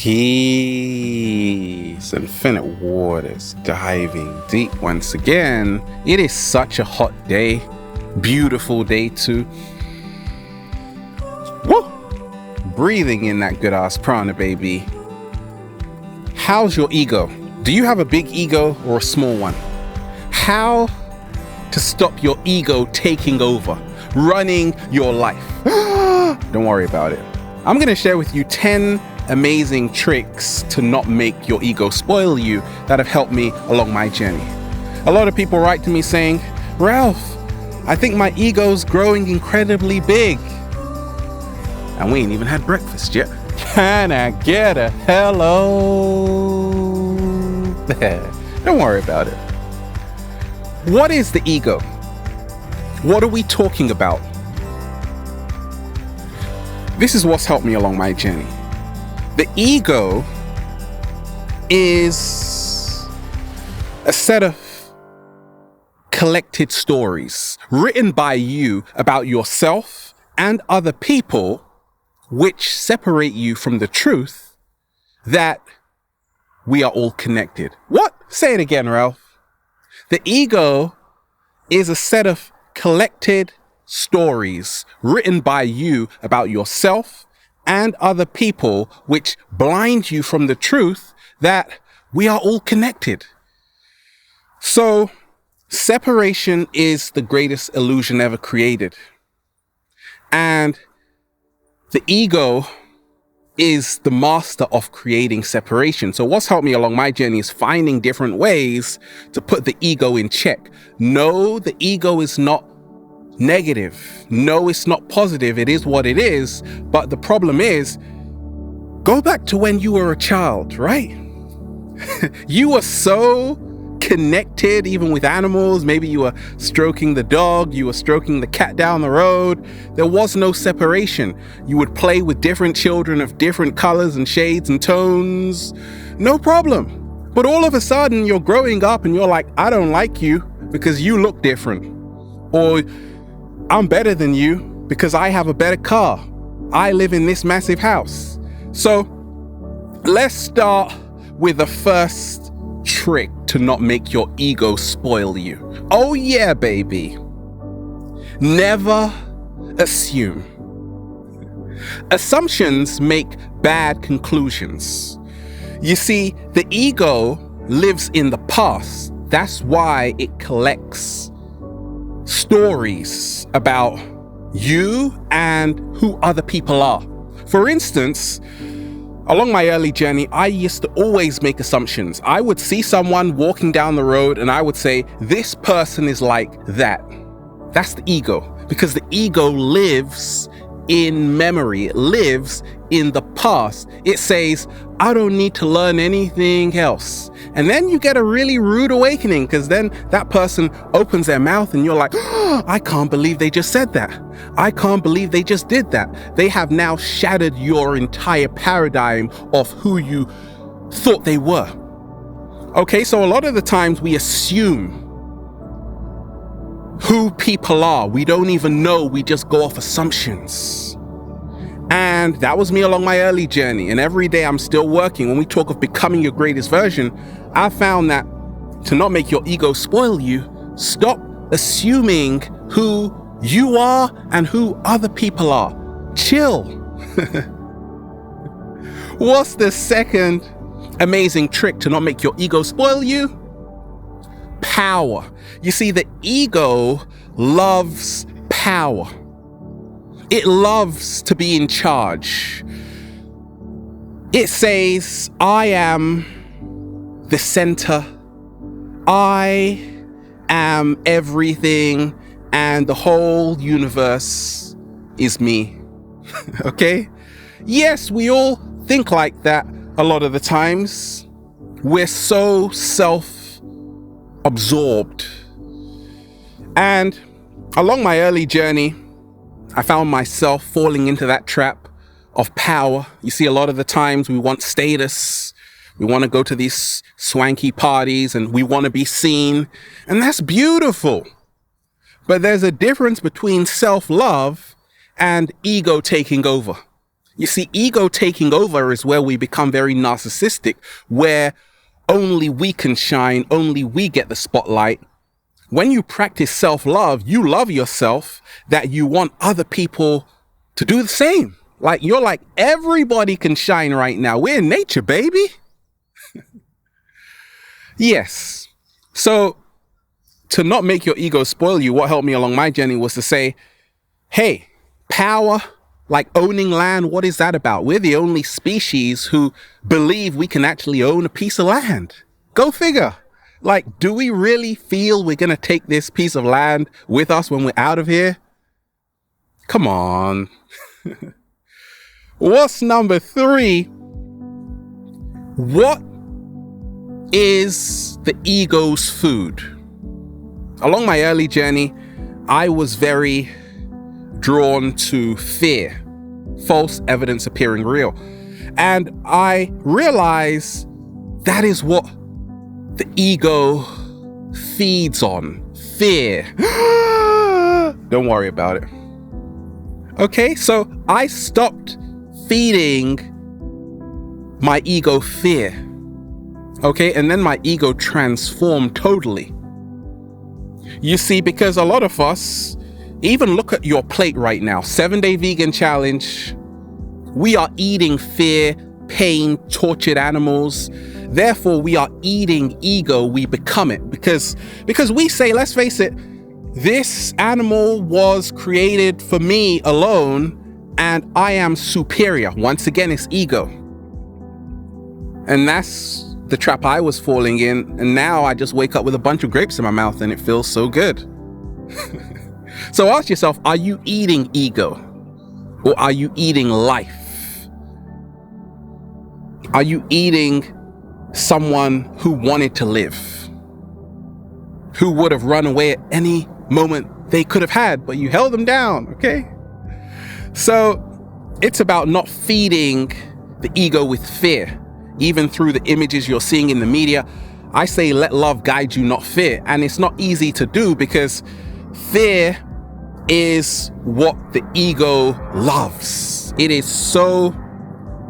Peace, infinite waters, diving deep once again. It is such a hot day, beautiful day too. Woo! Breathing in that good ass prana, baby. How's your ego? Do you have a big ego or a small one? How to stop your ego taking over, running your life? Don't worry about it. I'm going to share with you 10 amazing tricks to not make your ego spoil you that have helped me along my journey. A lot of people write to me saying, Ralph, I think my ego's growing incredibly big. And we ain't even had breakfast yet. Can I get a hello? Don't worry about it. What is the ego? What are we talking about? This is what's helped me along my journey. The ego is a set of collected stories written by you about yourself and other people, which separate you from the truth that we are all connected. What? Say it again, Ralph. The ego is a set of collected stories written by you about yourself and other people, which blind you from the truth that we are all connected. So, separation is the greatest illusion ever created. And the ego is the master of creating separation. So what's helped me along my journey is finding different ways to put the ego in check. No, the ego is not negative. No, it's not positive. It is what it is. But the problem is, go back to when you were a child, right? You were so connected, even with animals. Maybe you were stroking the dog, you were stroking the cat down the road. There was no separation. You would play with different children of different colors and shades and tones. No problem. But all of a sudden, you're growing up and you're like, I don't like you because you look different. Or I'm better than you because I have a better car. I live in this massive house. So let's start with the first trick to not make your ego spoil you. Oh yeah, baby. Never assume. Assumptions make bad conclusions. You see, the ego lives in the past. That's why it collects stories about you and who other people are. For instance, along my early journey, I used to always make assumptions. I would see someone walking down the road and I would say, this person is like that. That's the ego, because the ego lives in memory. It lives in the past. It says, I don't need to learn anything else. And then you get a really rude awakening, because then that person opens their mouth and you're like, oh, I can't believe they just said that. I can't believe they just did that. They have now shattered your entire paradigm of who you thought they were. Okay, so a lot of the times we assume who people are. We don't even know. We just go off assumptions. And that was me along my early journey. And every day I'm still working. When we talk of becoming your greatest version, I found that to not make your ego spoil you, stop assuming who you are and who other people are. Chill. What's the second amazing trick to not make your ego spoil you? Power. You see, the ego loves power. It loves to be in charge. It says, I am the center. I am everything, and the whole universe is me. Okay? Yes, we all think like that a lot of the times. We're so self-absorbed. And along my early journey, I found myself falling into that trap of power. You see, a lot of the times we want status. We want to go to these swanky parties and we want to be seen. And that's beautiful. But there's a difference between self-love and ego taking over. You see, ego taking over is where we become very narcissistic, where only we can shine, only we get the spotlight. When you practice self-love, you love yourself, that you want other people to do the same. Like, you're like, everybody can shine right now. We're in nature, baby. Yes. So to not make your ego spoil you, what helped me along my journey was to say, hey, power, like owning land, what is that about? We're the only species who believe we can actually own a piece of land. Go figure. Like, do we really feel we're going to take this piece of land with us when we're out of here? Come on. What's number 3? What is the ego's food? Along my early journey, I was very drawn to fear, false evidence appearing real. And I realized that is what the ego feeds on, fear. Don't worry about it. Okay, so I stopped feeding my ego fear. Okay, and then my ego transformed totally. You see, because a lot of us, even look at your plate right now, 7-day vegan challenge. We are eating fear, pain, tortured animals. Therefore, we are eating ego. We become it because we say, let's face it, this animal was created for me alone and I am superior. Once again, it's ego. And that's the trap I was falling in. And now I just wake up with a bunch of grapes in my mouth and it feels so good. So ask yourself, are you eating ego or are you eating life? Are you eating someone who wanted to live, who would have run away at any moment they could have had, but you held them down, okay? So it's about not feeding the ego with fear, even through the images you're seeing in the media. I say, let love guide you, not fear. And it's not easy to do because fear is what the ego loves. It is so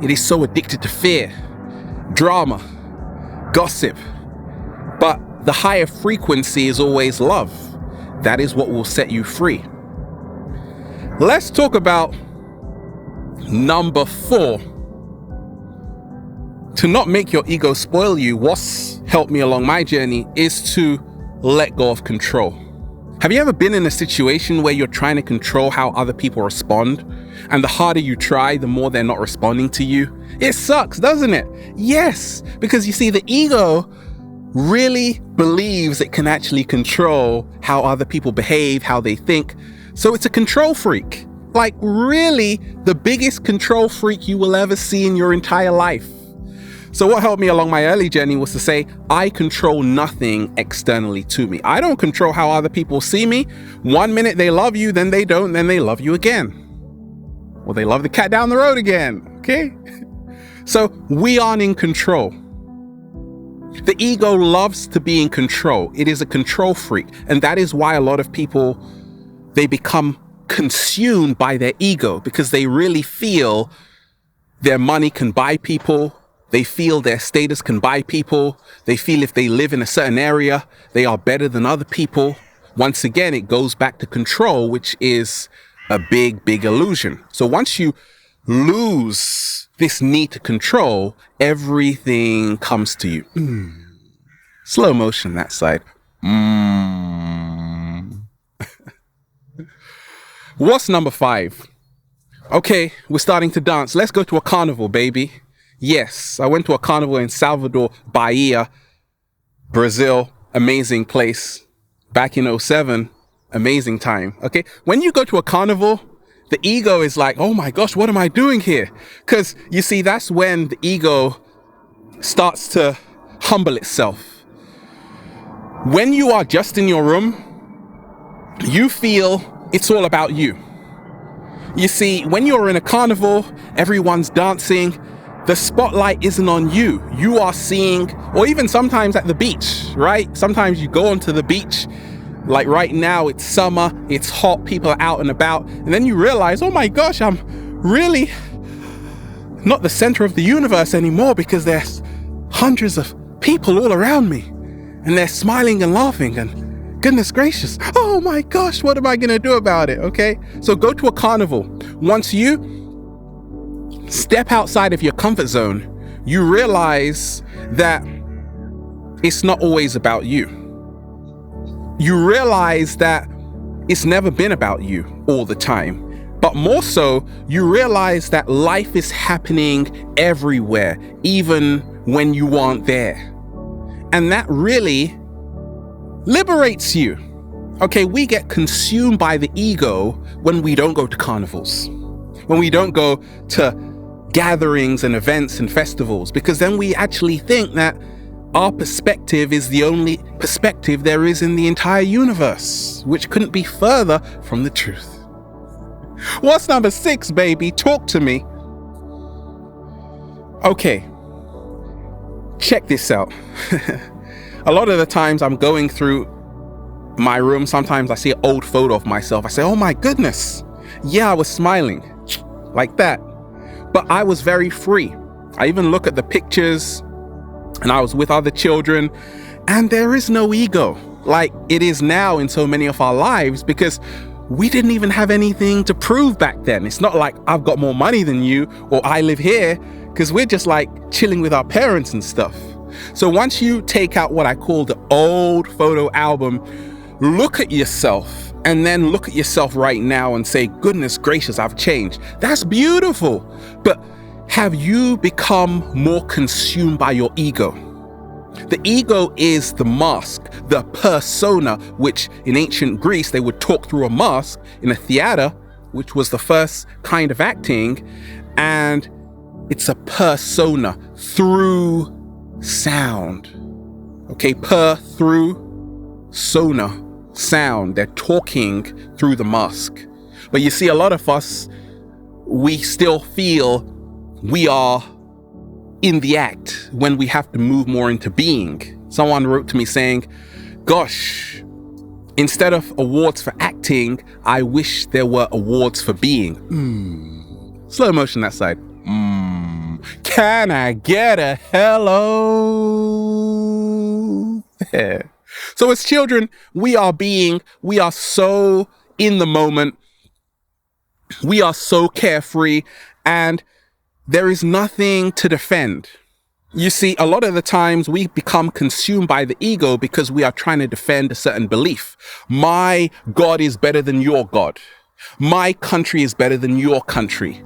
addicted to fear, drama, gossip. But the higher frequency is always love. That is what will set you free. Let's talk about number 4. To not make your ego spoil you, what's helped me along my journey is to let go of control. Have you ever been in a situation where you're trying to control how other people respond? And the harder you try, the more they're not responding to you? It sucks, doesn't it? Yes, because you see, the ego really believes it can actually control how other people behave, how they think. So it's a control freak. Like, really, the biggest control freak you will ever see in your entire life. So what helped me along my early journey was to say, I control nothing externally to me. I don't control how other people see me. One minute they love you, then they don't, then they love you again. Or they love the cat down the road again, okay? So we aren't in control. The ego loves to be in control. It is a control freak. And that is why a lot of people, they become consumed by their ego because they really feel their money can buy people. They feel their status can buy people. They feel if they live in a certain area, they are better than other people. Once again, it goes back to control, which is a big, big illusion. So once you lose this need to control, everything comes to you. Slow motion that side. What's number 5? Okay, we're starting to dance. Let's go to a carnival, baby. Yes, I went to a carnival in Salvador, Bahia, Brazil. Amazing place. Back in 2007, amazing time. Okay, when you go to a carnival, the ego is like, oh my gosh, what am I doing here? Because you see, that's when the ego starts to humble itself. When you are just in your room, you feel it's all about you. You see, when you're in a carnival, everyone's dancing. The spotlight isn't on you. You are seeing, or even sometimes at the beach, right? Sometimes you go onto the beach, like right now, it's summer, it's hot, people are out and about. And then you realize, oh my gosh, I'm really not the center of the universe anymore because there's hundreds of people all around me and they're smiling and laughing and goodness gracious, oh my gosh, what am I going to do about it? Okay, so go to a carnival. Once you step outside of your comfort zone, you realize that it's not always about you. You realize that it's never been about you all the time. But more so, you realize that life is happening everywhere, even when you aren't there. And that really liberates you. Okay, we get consumed by the ego when we don't go to carnivals, when we don't go to gatherings and events and festivals, because then we actually think that our perspective is the only perspective there is in the entire universe, which couldn't be further from the truth. What's number 6, baby? Talk to me. Okay, check this out. A lot of the times I'm going through my room, sometimes I see an old photo of myself. I say, oh my goodness, yeah, I was smiling like that. But I was very free. I even look at the pictures and I was with other children, and there is no ego like it is now in so many of our lives, because we didn't even have anything to prove back then. It's not like I've got more money than you or I live here, because we're just like chilling with our parents and stuff. So once you take out what I call the old photo album, look at yourself and then look at yourself right now and say, goodness gracious, I've changed. That's beautiful. But have you become more consumed by your ego? The ego is the mask, the persona, which in ancient Greece, they would talk through a mask in a theater, which was the first kind of acting. And it's a persona through sound. Okay, through sona, sound. They're talking through the mask. But you see, a lot of us, we still feel we are in the act when we have to move more into being. Someone wrote to me saying, gosh, instead of awards for acting, I wish there were awards for being. Slow motion that side. Can I get a hello? So as children, we are so in the moment. We are so carefree, and there is nothing to defend. You see, a lot of the times we become consumed by the ego because we are trying to defend a certain belief. My God is better than your God. My country is better than your country.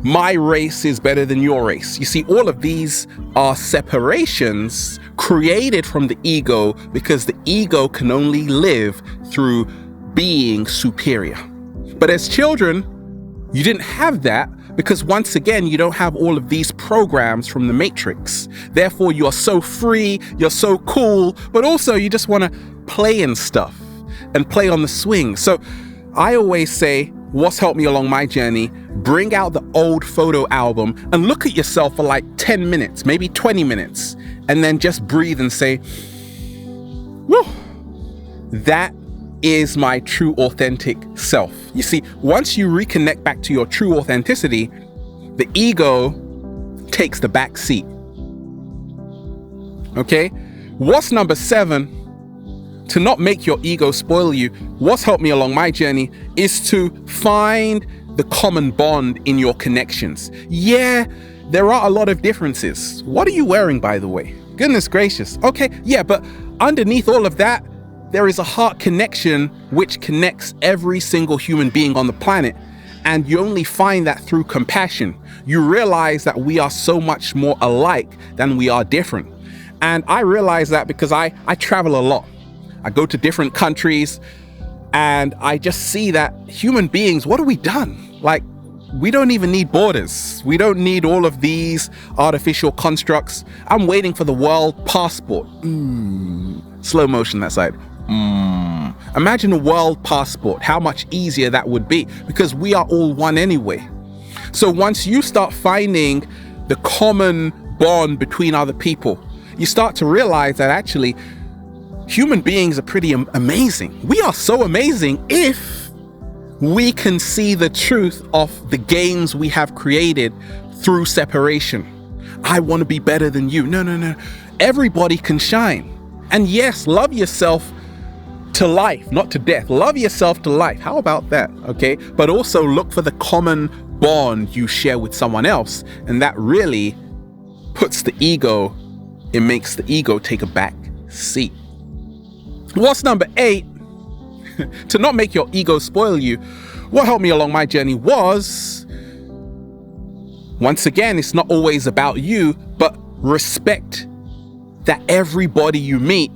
My race is better than your race. You see, all of these are separations created from the ego, because the ego can only live through being superior. But as children, you didn't have that, because once again, you don't have all of these programs from the Matrix. Therefore, you're so free, you're so cool, but also you just want to play and stuff and play on the swing. So I always say, what's helped me along my journey, bring out the old photo album and look at yourself for like 10 minutes, maybe 20 minutes, and then just breathe and say, whew, that is my true authentic self. You see, once you reconnect back to your true authenticity, the ego takes the back seat. Okay? What's number 7? To not make your ego spoil you, what's helped me along my journey is to find the common bond in your connections. Yeah, there are a lot of differences. What are you wearing, by the way? Goodness gracious. Okay, yeah, but underneath all of that, there is a heart connection which connects every single human being on the planet. And you only find that through compassion. You realize that we are so much more alike than we are different. And I realize that because I travel a lot. I go to different countries and I just see that human beings, what have we done? Like, we don't even need borders. We don't need all of these artificial constructs. I'm waiting for the world passport. Slow motion that side. Imagine a world passport, how much easier that would be, because we are all one anyway. So once you start finding the common bond between other people, you start to realize that actually human beings are pretty amazing. We are so amazing if we can see the truth of the games we have created through separation. I want to be better than you. No, no, no. Everybody can shine. And yes, love yourself to life, not to death. Love yourself to life. How about that? Okay. But also look for the common bond you share with someone else. And that really puts the ego, it makes the ego take a back seat. What's number 8? To not make your ego spoil you. What helped me along my journey was, once again, it's not always about you, but respect that everybody you meet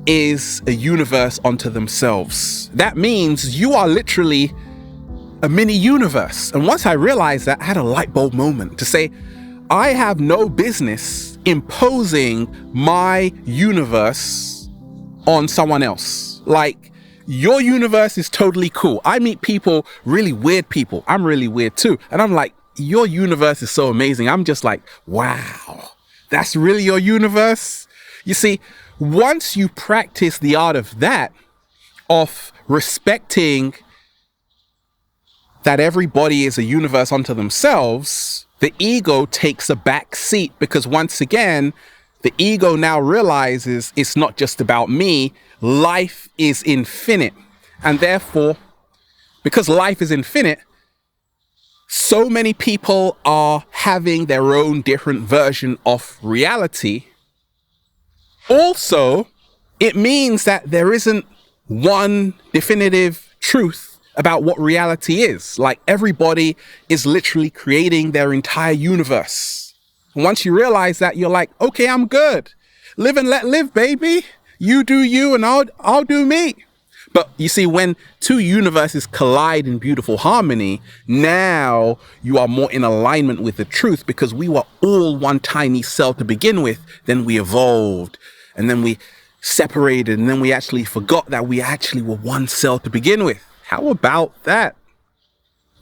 is a universe unto themselves. That means you are literally a mini universe. And once I realized that, I had a light bulb moment to say, I have no business imposing my universe on someone else. Like, your universe is totally cool. I meet people, really weird people. I'm really weird too. And I'm like, your universe is so amazing. I'm just like, wow, that's really your universe? You see, once you practice the art of that, of respecting that everybody is a universe unto themselves, the ego takes a back seat, because once again, the ego now realizes it's not just about me. Life is infinite. And therefore, because life is infinite, so many people are having their own different version of reality. Also, it means that there isn't one definitive truth about what reality is. Like, everybody is literally creating their entire universe. And once you realize that, you're like, okay, I'm good. Live and let live, baby. You do you and I'll do me. But you see, when two universes collide in beautiful harmony, now you are more in alignment with the truth, because we were all one tiny cell to begin with. Then we evolved, and then we separated, and then we actually forgot that we actually were one cell to begin with. How about that?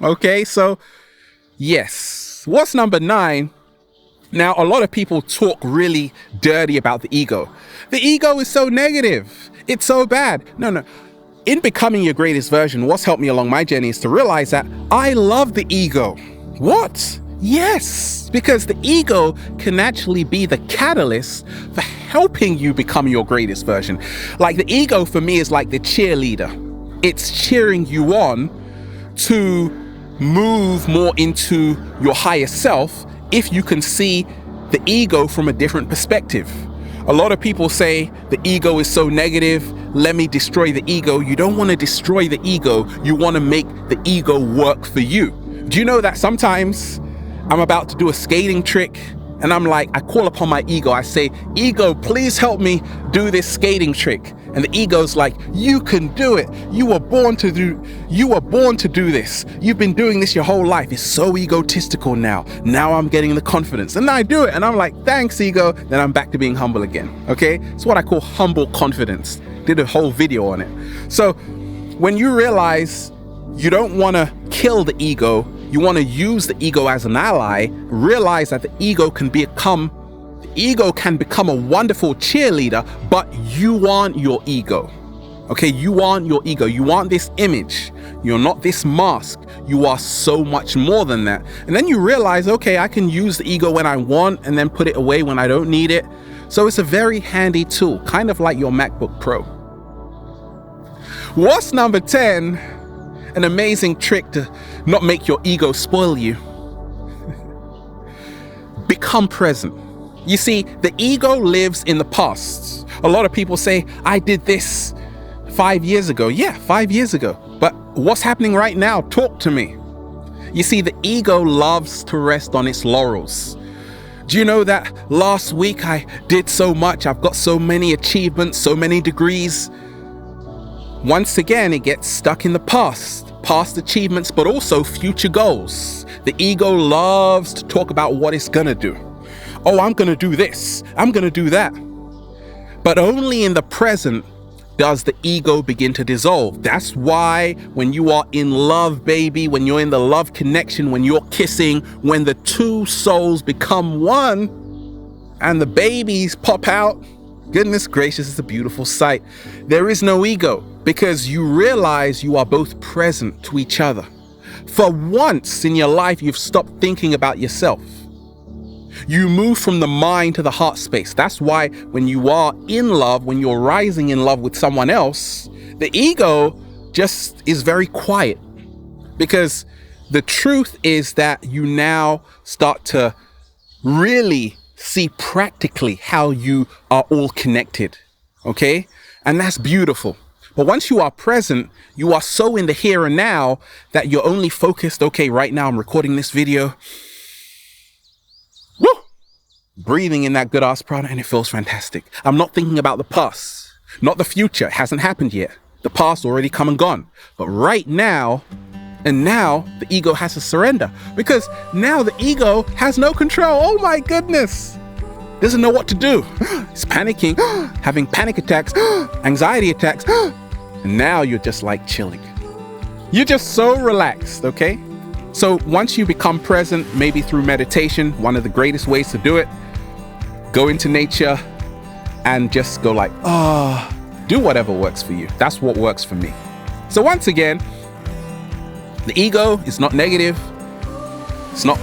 Okay, so yes. What's number 9? Now, a lot of people talk really dirty about the ego. The ego is so negative. It's so bad. No. In becoming your greatest version, what's helped me along my journey is to realize that I love the ego. What? Yes, because the ego can actually be the catalyst for helping you become your greatest version. Like, the ego for me is like the cheerleader. It's cheering you on to move more into your higher self if you can see the ego from a different perspective. A lot of people say the ego is so negative, let me destroy the ego. You don't want to destroy the ego, you want to make the ego work for you. Do you know that sometimes I'm about to do a skating trick and I'm like, I call upon my ego, I say, ego, please help me do this skating trick. And the ego's like, you can do it. You were born to do this. You've been doing this your whole life. It's so egotistical now. Now I'm getting the confidence. And I do it. And I'm like, thanks, ego. Then I'm back to being humble again. Okay? It's what I call humble confidence. Did a whole video on it. So when you realize you don't want to kill the ego, you want to use the ego as an ally, realize that the ego can become a wonderful cheerleader, but you aren't your ego. Okay, you aren't your ego. You aren't this image. You're not this mask. You are so much more than that. And then you realize, okay, I can use the ego when I want and then put it away when I don't need it. So it's a very handy tool, kind of like your MacBook Pro. What's number 10? An amazing trick to not make your ego spoil you. Become present. You see, the ego lives in the past. A lot of people say, I did this 5 years ago. Yeah, 5 years ago. But what's happening right now? Talk to me. You see, the ego loves to rest on its laurels. Do you know that last week I did so much? I've got so many achievements, so many degrees. Once again, it gets stuck in the past achievements, but also future goals. The ego loves to talk about what it's gonna do. Oh, I'm gonna do this, I'm gonna do that. But only in the present does the ego begin to dissolve. That's why when you are in love, baby, when you're in the love connection, when you're kissing, when the two souls become one and the babies pop out, goodness gracious, it's a beautiful sight. There is no ego, because you realize you are both present to each other. For once in your life, you've stopped thinking about yourself. You move from the mind to the heart space. That's why when you are in love, when you're rising in love with someone else, the ego just is very quiet. Because the truth is that you now start to really see practically how you are all connected. Okay? And that's beautiful. But once you are present, you are so in the here and now that you're only focused, okay, right now I'm recording this video. Woo! Breathing in that good ass prana, and it feels fantastic. I'm not thinking about the past, not the future. It hasn't happened yet. The past already come and gone. But right now, and now the ego has to surrender, because now the ego has no control. Oh my goodness. Doesn't know what to do. It's panicking, having panic attacks, anxiety attacks. And now you're just like chilling. You're just so relaxed, okay? So once you become present, maybe through meditation, one of the greatest ways to do it, go into nature and just go like, do whatever works for you. That's what works for me. So once again, the ego is not negative. It's not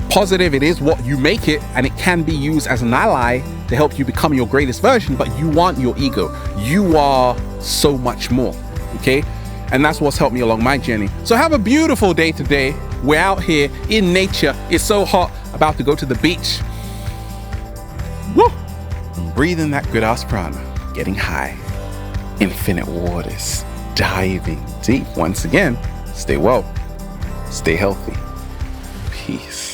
positive. It is what you make it, and it can be used as an ally to help you become your greatest version, but you want your ego. You are so much more, okay? And that's what's helped me along my journey. So have a beautiful day today. We're out here in nature. It's so hot, about to go to the beach. Woo! I'm breathing that good ass prana, getting high. Infinite waters, diving deep. Once again, stay well, stay healthy. Peace.